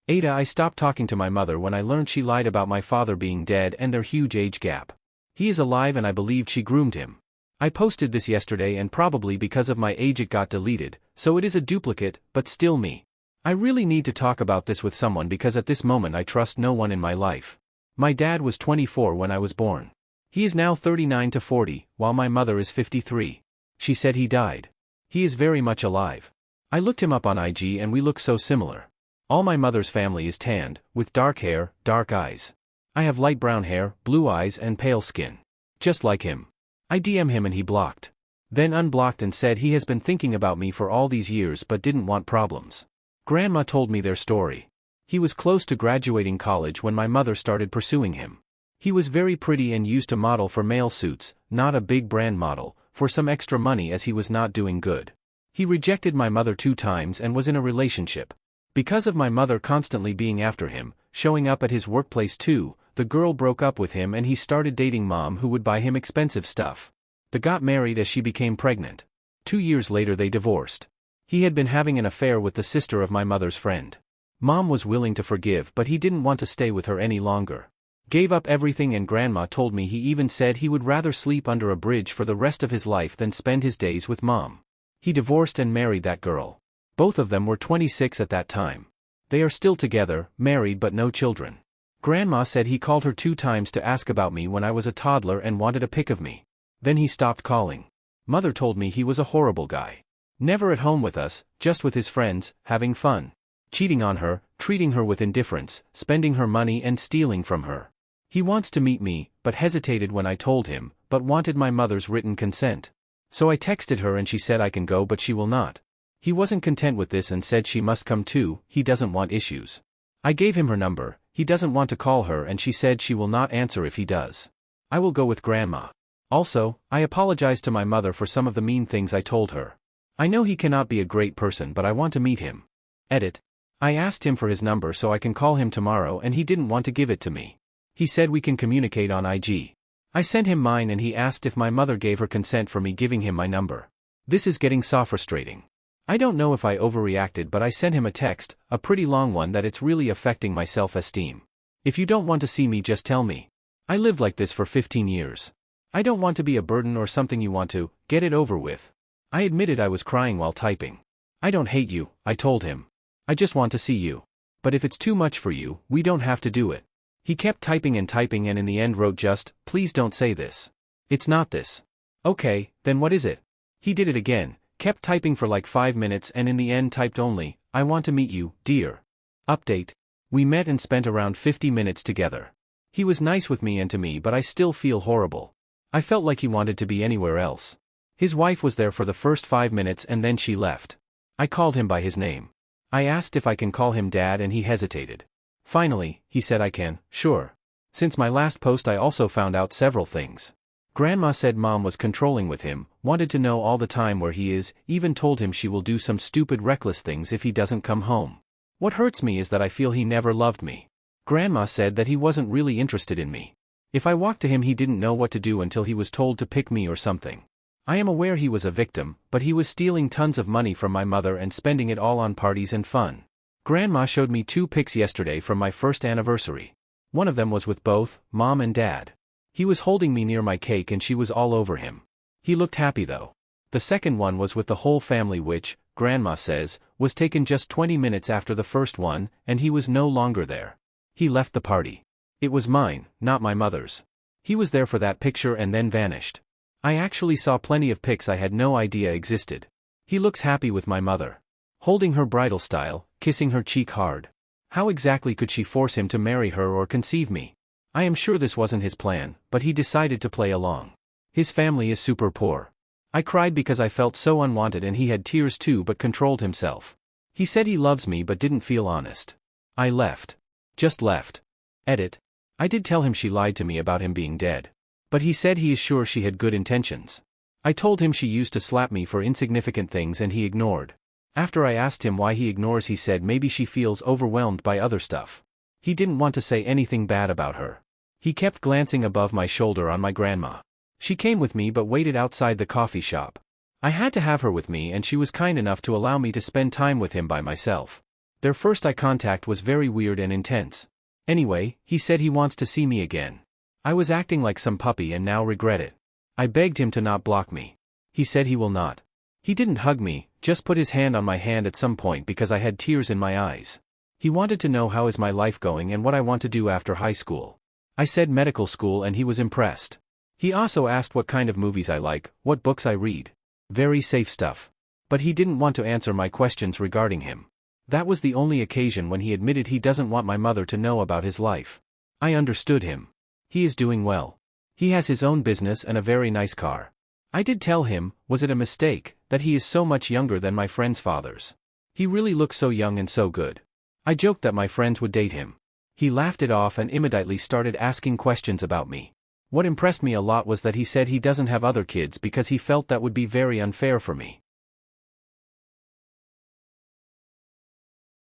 AITA. I stopped talking to my mother when I learned she lied about my father being dead and their huge age gap. He is alive and I believed she groomed him. I posted this yesterday and probably because of my age it got deleted, so it is a duplicate, but still me. I really need to talk about this with someone because at this moment I trust no one in my life. My dad was 24 when I was born. He is now 39 to 40, while my mother is 53. She said he died. He is very much alive. I looked him up on IG and we look so similar. All my mother's family is tanned, with dark hair, dark eyes. I have light brown hair, blue eyes and pale skin. Just like him. I DM him and he blocked. Then unblocked and said he has been thinking about me for all these years but didn't want problems. Grandma told me their story. He was close to graduating college when my mother started pursuing him. He was very pretty and used to model for male suits, not a big brand model, for some extra money as he was not doing good. He rejected my mother 2 times and was in a relationship. Because of my mother constantly being after him, showing up at his workplace too, the girl broke up with him and he started dating mom who would buy him expensive stuff. They got married as she became pregnant. 2 years later they divorced. He had been having an affair with the sister of my mother's friend. Mom was willing to forgive but he didn't want to stay with her any longer. Gave up everything and grandma told me he even said he would rather sleep under a bridge for the rest of his life than spend his days with mom. He divorced and married that girl. Both of them were 26 at that time. They are still together, married but no children. Grandma said he called her 2 times to ask about me when I was a toddler and wanted a pic of me. Then he stopped calling. Mother told me he was a horrible guy. Never at home with us, just with his friends, having fun. Cheating on her, treating her with indifference, spending her money and stealing from her. He wants to meet me, but hesitated when I told him, but wanted my mother's written consent. So I texted her and she said I can go but she will not. He wasn't content with this and said she must come too, he doesn't want issues. I gave him her number, he doesn't want to call her and she said she will not answer if he does. I will go with grandma. Also, I apologized to my mother for some of the mean things I told her. I know he cannot be a great person but I want to meet him. Edit. I asked him for his number so I can call him tomorrow and he didn't want to give it to me. He said we can communicate on IG. I sent him mine and he asked if my mother gave her consent for me giving him my number. This is getting so frustrating. I don't know if I overreacted but I sent him a text, a pretty long one that it's really affecting my self-esteem. If you don't want to see me just tell me. I lived like this for 15 years. I don't want to be a burden or something you want to, get it over with. I admitted I was crying while typing. I don't hate you, I told him. I just want to see you. But if it's too much for you, we don't have to do it. He kept typing and in the end wrote just, please don't say this. It's not this. Okay, then what is it? He did it again, kept typing for like 5 minutes and in the end typed only, I want to meet you, dear. Update. We met and spent around 50 minutes together. He was nice with me and to me but I still feel horrible. I felt like he wanted to be anywhere else. His wife was there for the first 5 minutes and then she left. I called him by his name. I asked if I can call him dad and he hesitated. Finally, he said I can, sure. Since my last post I also found out several things. Grandma said mom was controlling with him, wanted to know all the time where he is, even told him she will do some stupid reckless things if he doesn't come home. What hurts me is that I feel he never loved me. Grandma said that he wasn't really interested in me. If I walked to him he didn't know what to do until he was told to pick me or something. I am aware he was a victim, but he was stealing tons of money from my mother and spending it all on parties and fun. Grandma showed me 2 pics yesterday from my first anniversary. One of them was with both, mom and dad. He was holding me near my cake and she was all over him. He looked happy though. The second one was with the whole family which, grandma says, was taken just 20 minutes after the first one, and he was no longer there. He left the party. It was mine, not my mother's. He was there for that picture and then vanished. I actually saw plenty of pics I had no idea existed. He looks happy with my mother. Holding her bridal style, kissing her cheek hard. How exactly could she force him to marry her or conceive me? I am sure this wasn't his plan, but he decided to play along. His family is super poor. I cried because I felt so unwanted and he had tears too but controlled himself. He said he loves me but didn't feel honest. I left. Just left. Edit. I did tell him she lied to me about him being dead. But he said he is sure she had good intentions. I told him she used to slap me for insignificant things and he ignored. After I asked him why he ignores he said maybe she feels overwhelmed by other stuff. He didn't want to say anything bad about her. He kept glancing above my shoulder on my grandma. She came with me but waited outside the coffee shop. I had to have her with me and she was kind enough to allow me to spend time with him by myself. Their first eye contact was very weird and intense. Anyway, he said he wants to see me again. I was acting like some puppy and now regret it. I begged him to not block me. He said he will not. He didn't hug me, just put his hand on my hand at some point because I had tears in my eyes. He wanted to know how is my life going and what I want to do after high school. I said medical school and he was impressed. He also asked what kind of movies I like, what books I read. Very safe stuff. But he didn't want to answer my questions regarding him. That was the only occasion when he admitted he doesn't want my mother to know about his life. I understood him. He is doing well. He has his own business and a very nice car. I did tell him, was it a mistake, that he is so much younger than my friends' fathers. He really looks so young and so good. I joked that my friends would date him. He laughed it off and immediately started asking questions about me. What impressed me a lot was that he said he doesn't have other kids because he felt that would be very unfair for me.